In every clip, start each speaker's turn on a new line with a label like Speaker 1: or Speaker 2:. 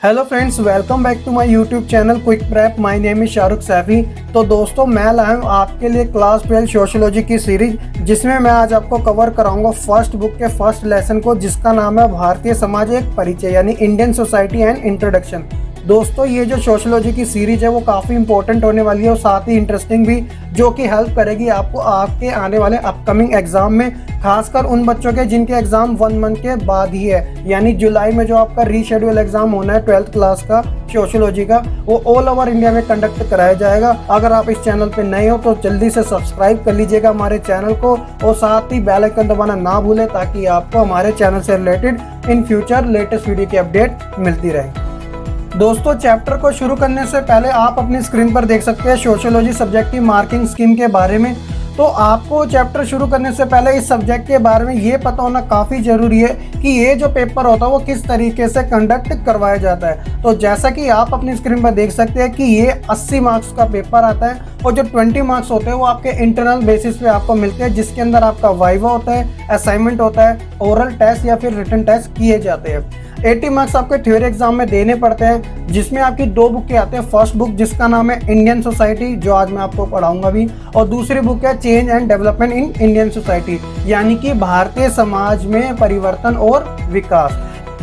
Speaker 1: Hello friends, welcome back to my YouTube channel quick prep. My name is Shahrukh Saifi. तो दोस्तों, मैं लाया हूँ आपके लिए क्लास 12 सोशियोलॉजी की सीरीज, जिसमें मैं आज आपको कवर कराऊंगा फर्स्ट बुक के फर्स्ट लेसन को, जिसका नाम है भारतीय समाज एक परिचय, यानी इंडियन सोसाइटी एंड इंट्रोडक्शन। दोस्तों, ये जो सोशियोलॉजी की सीरीज है वो काफ़ी इंपॉर्टेंट होने वाली है और साथ ही इंटरेस्टिंग भी, जो कि हेल्प करेगी आपको आपके आने वाले अपकमिंग एग्जाम में, खासकर उन बच्चों के जिनके एग्जाम 1 मंथ के बाद ही है, यानी जुलाई में जो आपका रीशेड्यूल एग्जाम होना है 12th क्लास का सोशियोलॉजी का, वो ऑल ओवर इंडिया में कंडक्ट कराया जाएगा। अगर आप इस चैनल पे नए हो तो जल्दी से सब्सक्राइब कर लीजिएगा हमारे चैनल को, और साथ ही बेल आइकन दबाना ना भूलें, ताकि आपको हमारे चैनल से related in future latest video की अपडेट मिलती रहे। दोस्तों, चैप्टर को शुरू करने से पहले आप अपनी स्क्रीन पर देख सकते हैं सोशियोलॉजी सब्जेक्ट की मार्किंग स्कीम के बारे में। तो आपको चैप्टर शुरू करने से पहले इस सब्जेक्ट के बारे में ये पता होना काफ़ी ज़रूरी है कि ये जो पेपर होता है वो किस तरीके से कंडक्ट करवाया जाता है। तो जैसा कि आप अपनी स्क्रीन पर देख सकते हैं कि ये 80 मार्क्स का पेपर आता है, और जो 20 मार्क्स होते हैं वो आपके इंटरनल बेसिस पे आपको मिलते हैं, जिसके अंदर आपका वाइवा होता है, असाइनमेंट होता है, ओरल टेस्ट या फिर रिटन टेस्ट किए जाते हैं। 80 मार्क्स आपके थ्योरी एग्जाम में देने पड़ते हैं, जिसमें आपकी 2 बुक के आते हैं। फर्स्ट बुक जिसका नाम है इंडियन सोसाइटी, जो आज मैं आपको पढ़ाऊंगा भी, और दूसरी बुक है change and development in Indian society, यानी कि भारतीय समाज में परिवर्तन और विकास।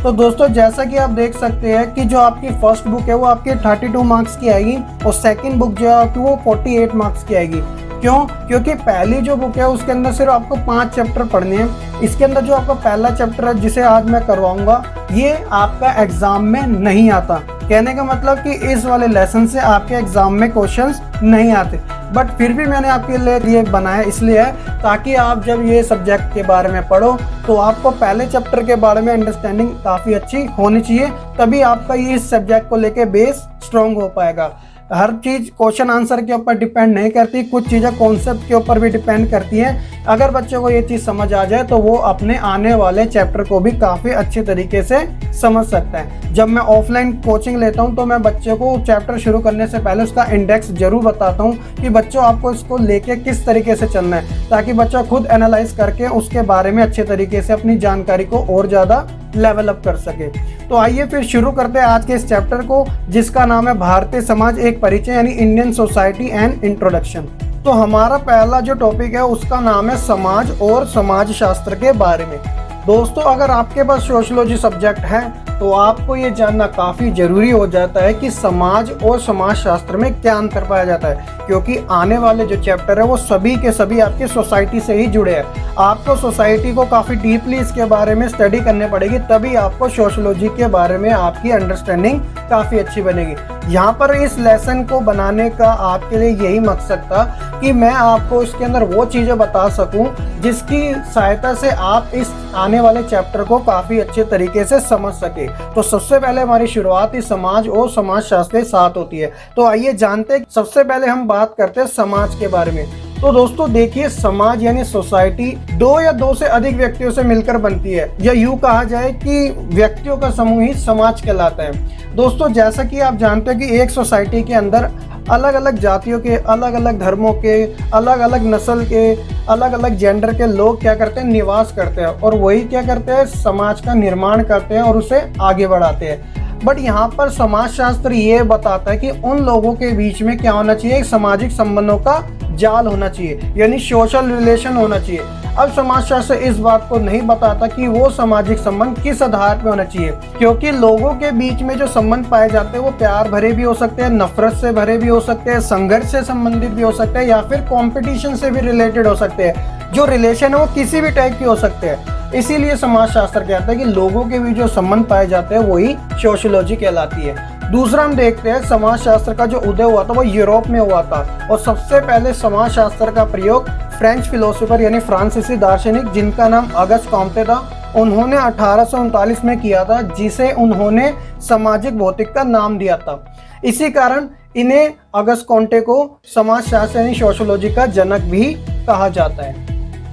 Speaker 1: तो दोस्तों, जैसा कि आप देख सकते हैं कि जो आपकी फर्स्ट बुक है वो आपकी 32 मार्क्स की आएगी, और सेकंड बुक जो है आपकी वो 48 मार्क्स की आएगी। क्यों? क्योंकि पहली जो बुक है उसके अंदर सिर्फ आपको 5 चैप्टर पढ़ने हैं। इसके अंदर जो आपका पहला चैप्टर है जिसे आज मैं करवाऊंगा, ये आपका एग्जाम में नहीं आता। कहने का मतलब कि इस वाले लेसन से आपके एग्जाम में क्वेश्चंस नहीं आते, बट फिर भी मैंने आपके लिए ये बनाया इसलिए है ताकि आप जब ये सब्जेक्ट के बारे में पढ़ो तो आपको पहले चैप्टर के बारे में अंडरस्टैंडिंग काफ़ी अच्छी होनी चाहिए, तभी आपका ये इस सब्जेक्ट को लेके बेस स्ट्रॉन्ग हो पाएगा। हर चीज़ क्वेश्चन आंसर के ऊपर डिपेंड नहीं करती, कुछ चीज़ें कॉन्सेप्ट के ऊपर भी डिपेंड करती हैं। अगर बच्चों को ये चीज़ समझ आ जाए तो वो अपने आने वाले चैप्टर को भी काफ़ी अच्छे तरीके से समझ सकता है। जब मैं ऑफलाइन कोचिंग लेता हूँ तो मैं बच्चों को चैप्टर शुरू करने से पहले उसका इंडेक्स जरूर बताता हूँ कि बच्चों आपको इसको लेके किस तरीके से चलना है, ताकि बच्चा खुद एनालाइज करके उसके बारे में अच्छे तरीके से अपनी जानकारी को और ज़्यादा लेवल अप कर सके। तो आइए फिर शुरू करते हैं आज के इस चैप्टर को, जिसका नाम है भारतीय समाज एक परिचय, यानी इंडियन सोसाइटी एंड इंट्रोडक्शन। तो हमारा पहला जो टॉपिक है उसका नाम है समाज और समाज शास्त्र के बारे में। दोस्तों, अगर आपके पास सोशियोलॉजी सब्जेक्ट है तो आपको ये जानना काफ़ी ज़रूरी हो जाता है कि समाज और समाज शास्त्र में क्या अंतर पाया जाता है, क्योंकि आने वाले जो चैप्टर है वो सभी के सभी आपकी सोसाइटी से ही जुड़े हैं। आपको सोसाइटी को काफ़ी डीपली इसके बारे में स्टडी करने पड़ेगी, तभी आपको सोशियोलॉजी के बारे में आपकी अंडरस्टैंडिंग काफ़ी अच्छी बनेगी। यहाँ पर इस लेसन को बनाने का आपके लिए यही मकसद था कि मैं आपको इसके अंदर वो चीज़ें बता सकूं जिसकी सहायता से आप इस आने वाले चैप्टर को काफ़ी अच्छे तरीके से समझ सके। तो सबसे पहले हमारी शुरुआत ही समाज और समाज शास्त्र के साथ होती है। तो आइए जानते हैं, सबसे पहले हम बात करते हैं समाज के बारे में। तो दोस्तों देखिए, समाज यानी सोसाइटी 2 या 2 से अधिक व्यक्तियों से मिलकर बनती है, या यूँ कहा जाए कि व्यक्तियों का समूह ही समाज कहलाता है। दोस्तों, जैसा कि आप जानते हैं कि एक सोसाइटी के अंदर अलग अलग जातियों के, अलग अलग धर्मों के, अलग अलग नस्ल के, अलग अलग जेंडर के लोग क्या करते हैं, निवास करते हैं, और वही क्या करते हैं, समाज का निर्माण करते हैं और उसे आगे बढ़ाते हैं। बट यहाँ पर समाजशास्त्र ये बताता है कि उन लोगों के बीच में क्या होना चाहिए, एक सामाजिक संबंधों का जाल होना चाहिए, यानी सोशल रिलेशन होना चाहिए। अब समाजशास्त्र इस बात को नहीं बताता कि वो सामाजिक संबंध किस आधार पर होना चाहिए, क्योंकि लोगों के बीच में जो संबंध पाए जाते हैं वो प्यार भरे भी हो सकते हैं, नफरत से भरे भी हो सकते हैं, संघर्ष से संबंधित भी हो सकते हैं, या फिर कंपटीशन से भी रिलेटेड हो सकते हैं। जो रिलेशन है वो किसी भी टाइप के हो सकते हैं। इसीलिए समाजशास्त्र कहता है कि लोगों के बीच जो संबंध पाए जाते हैं वही सोशियोलॉजी कहलाती है। दूसरा हम देखते हैं, समाजशास्त्र का जो उदय हुआ था वो यूरोप में हुआ था, और सबसे पहले समाजशास्त्र का प्रयोग फ्रेंच फिलोसोफर यानी फ्रांसीसी दार्शनिक जिनका नाम अगस्त कॉम्टे था, उन्होंने 1839 में किया था, जिसे उन्होंने सामाजिक भौतिक का नाम दिया था। इसी कारण इन्हें अगस्त कॉम्टे को समाजशास्त्र यानी सोशियोलॉजी का जनक भी कहा जाता है।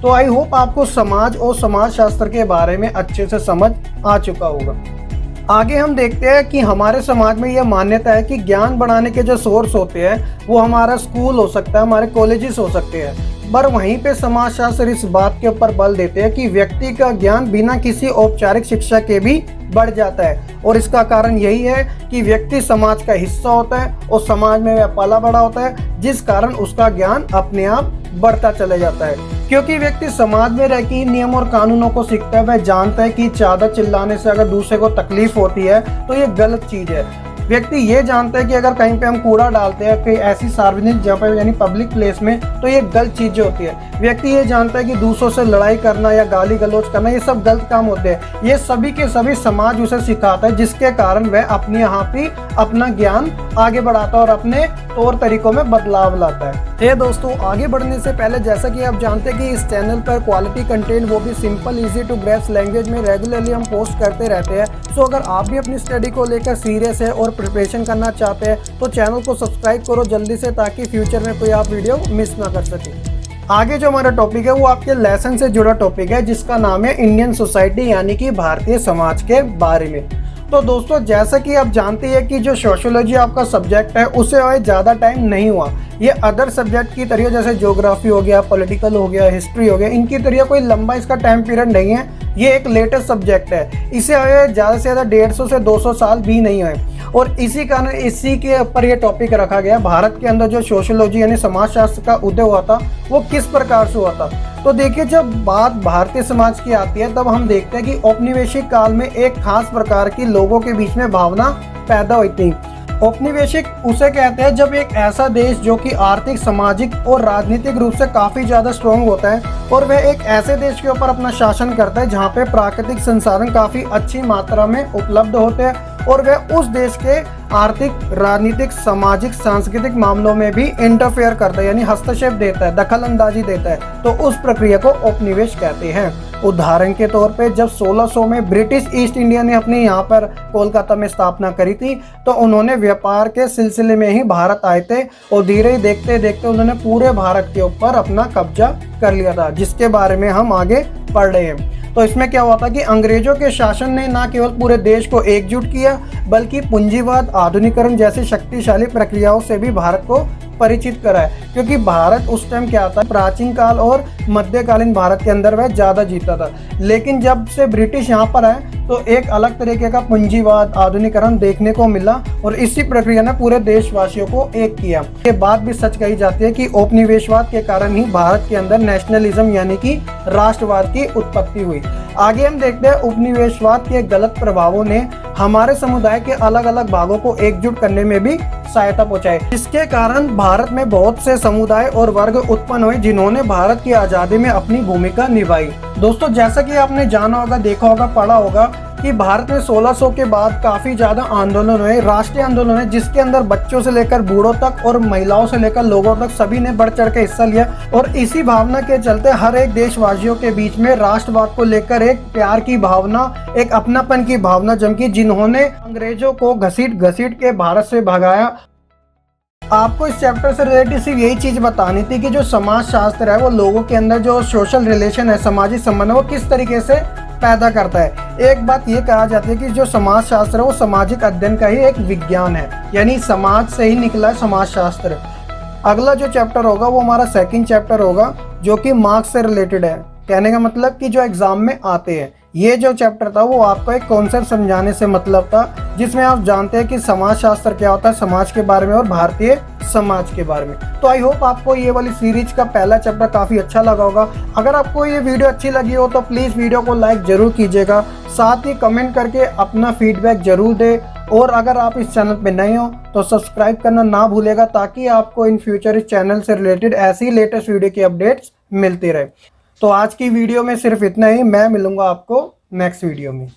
Speaker 1: तो आई होप आपको समाज और समाजशास्त्र के बारे में अच्छे से समझ आ चुका होगा। आगे हम देखते हैं कि हमारे समाज में यह मान्यता है कि ज्ञान बढ़ाने के जो सोर्स होते हैं वो हमारा स्कूल हो सकता है, हमारे कॉलेजेस हो सकते हैं। पर वहीं पे समाजशास्त्र इस बात के ऊपर बल देते हैं कि व्यक्ति का ज्ञान बिना किसी औपचारिक शिक्षा के भी बढ़ जाता है। और इसका कारण यही है कि व्यक्ति समाज का हिस्सा होता है और समाज में वह पला बड़ा होता है, जिस कारण उसका ज्ञान अपने आप बढ़ता चला जाता है। क्योंकि व्यक्ति समाज में रह के नियम और कानूनों को सीखता है, वह जानता है कि ज़्यादा चिल्लाने से अगर दूसरे को तकलीफ होती है तो ये गलत चीज़ है। व्यक्ति ये जानता है कि अगर कहीं पे हम कूड़ा डालते हैं कहीं ऐसी सार्वजनिक जगह पर यानी पब्लिक प्लेस में तो ये गलत चीज़ें होती है। व्यक्ति ये जानता है कि दूसरों से लड़ाई करना या गाली गलौज करना ये सब गलत काम होते हैं। ये सभी के सभी समाज उसे सिखाता है, जिसके कारण वह अपने यहाँ पे अपना ज्ञान आगे बढ़ाता है और अपने तौर तरीकों में बदलाव लाता है। दोस्तों, आगे बढ़ने से पहले जैसा कि आप जानते हैं कि इस चैनल पर क्वालिटी कंटेंट वो भी simple easy to grasp language में रेगुलरली हम पोस्ट करते रहते हैं। सो अगर आप भी अपनी स्टडी को लेकर सीरियस है और प्रिपरेशन करना चाहते हैं तो चैनल को सब्सक्राइब करो जल्दी से, ताकि फ्यूचर में कोई आप वीडियो मिस ना कर सके। आगे जो हमारा टॉपिक है वो आपके लेसन से जुड़ा टॉपिक है, जिसका नाम है इंडियन सोसाइटी यानी कि भारतीय समाज के बारे में। तो दोस्तों, जैसा कि आप जानते हैं कि जो सोशियोलॉजी आपका सब्जेक्ट है उसे ज़्यादा टाइम नहीं हुआ। ये अदर सब्जेक्ट की तरह जैसे ज्योग्राफी हो गया, पॉलिटिकल हो गया, हिस्ट्री हो गया, इनकी तरह कोई लंबा इसका टाइम पीरियड नहीं है। ये एक लेटेस्ट सब्जेक्ट है। इसे ज़्यादा से ज़्यादा 150 से 200 साल भी नहीं हुए और इसी कारण इसी के ऊपर ये टॉपिक रखा गया। भारत के अंदर जो सोशियोलॉजी यानी समाजशास्त्र का उदय हुआ था वो किस प्रकार से हुआ था। तो देखिए, जब बात भारतीय समाज की आती है तब हम देखते हैं कि औपनिवेशिक काल में एक खास प्रकार की लोगों के बीच में भावना पैदा हुई थी। औपनिवेशिक उसे कहते हैं जब एक ऐसा देश जो कि आर्थिक, सामाजिक और राजनीतिक रूप से काफ़ी ज़्यादा स्ट्रॉन्ग होता है और वह एक ऐसे देश के ऊपर अपना शासन करता है जहाँ पे प्राकृतिक संसाधन काफ़ी अच्छी मात्रा में उपलब्ध होते हैं और वह उस देश के आर्थिक, राजनीतिक, सामाजिक, सांस्कृतिक मामलों में भी इंटरफेयर करता है यानी हस्तक्षेप देता है, दखल अंदाजी देता है। तो उस प्रक्रिया को औपनिवेश कहते हैं। उदाहरण के तौर पे जब 1600 में ब्रिटिश ईस्ट इंडिया ने अपने यहाँ पर कोलकाता में स्थापना करी थी तो उन्होंने व्यापार के सिलसिले में ही भारत आए थे और धीरे देखते देखते उन्होंने पूरे भारत के ऊपर अपना कब्जा कर लिया था, जिसके बारे में हम आगे पढ़ रहे हैं। तो इसमें क्या हुआ था कि अंग्रेजों के शासन ने न केवल पूरे देश को एकजुट किया बल्कि पूंजीवाद, आधुनिकरण जैसी शक्तिशाली प्रक्रियाओं से भी भारत को परिचित कराया। क्योंकि भारत उस टाइम क्या था, प्राचीन काल और मध्यकालीन भारत के अंदर वह ज़्यादा जीता था। लेकिन जब से ब्रिटिश यहाँ पर आए तो एक अलग तरीके का पूंजीवाद, आधुनिकरण देखने को मिला और इसी प्रक्रिया ने पूरे देशवासियों को एक किया। ये बात भी सच कही जाती है कि औपनिवेशवाद के कारण ही भारत के अंदर नेशनलिज्म यानी कि राष्ट्रवाद की उत्पत्ति हुई। आगे हम देखते हैं उपनिवेशवाद के गलत प्रभावों ने हमारे समुदाय के अलग अलग भागों को एकजुट करने में भी सहायता पहुंचाई। इसके कारण भारत में बहुत से समुदाय और वर्ग उत्पन्न हुए जिन्होंने भारत की आज़ादी में अपनी भूमिका निभाई। दोस्तों, जैसा कि आपने जाना होगा, देखा होगा, पढ़ा होगा कि भारत में 1600 के बाद काफ़ी ज़्यादा आंदोलन हुए, राष्ट्रीय आंदोलन है, जिसके अंदर बच्चों से लेकर बूढ़ों तक और महिलाओं से लेकर लोगों तक सभी ने बढ़ चढ़ के हिस्सा लिया। और इसी भावना के चलते हर एक देशवासियों के बीच में राष्ट्रवाद को लेकर एक प्यार की भावना, एक अपनापन की भावना जमकी, जिन्होंने अंग्रेजों को घसीट घसीट के भारत से भगाया। आपको इस चैप्टर से रिलेटेड सिर्फ यही चीज़ बतानी थी कि जो समाज शास्त्र है वो लोगों के अंदर जो सोशल रिलेशन है, सामाजिक संबंध है, वो किस तरीके से पैदा करता है। एक बात ये कहा जाती है कि जो समाज शास्त्र है वो सामाजिक अध्ययन का ही एक विज्ञान है, यानी समाज से ही निकला है समाज शास्त्र। अगला जो चैप्टर होगा वो हमारा सेकंड चैप्टर होगा जो कि मार्क्स से रिलेटेड है। कहने का मतलब कि जो एग्जाम में आते हैं। ये जो चैप्टर था वो आपको एक कॉन्सेप्ट समझाने से मतलब था, जिसमें आप जानते हैं कि समाज शास्त्र क्या होता है, समाज के बारे में और भारतीय समाज के बारे में। तो आई होप आपको ये वाली सीरीज का पहला चैप्टर काफ़ी अच्छा लगा होगा। अगर आपको ये वीडियो अच्छी लगी हो तो प्लीज़ वीडियो को लाइक ज़रूर कीजिएगा, साथ ही कमेंट करके अपना फीडबैक ज़रूर दें और अगर आप इस चैनल पे नए हो तो सब्सक्राइब करना ना भूलेगा, ताकि आपको इन फ्यूचर इस चैनल से रिलेटेड ऐसी लेटेस्ट वीडियो की अपडेट्स मिलती रहे। तो आज की वीडियो में सिर्फ इतना ही। मैं मिलूंगा आपको नेक्स्ट वीडियो में।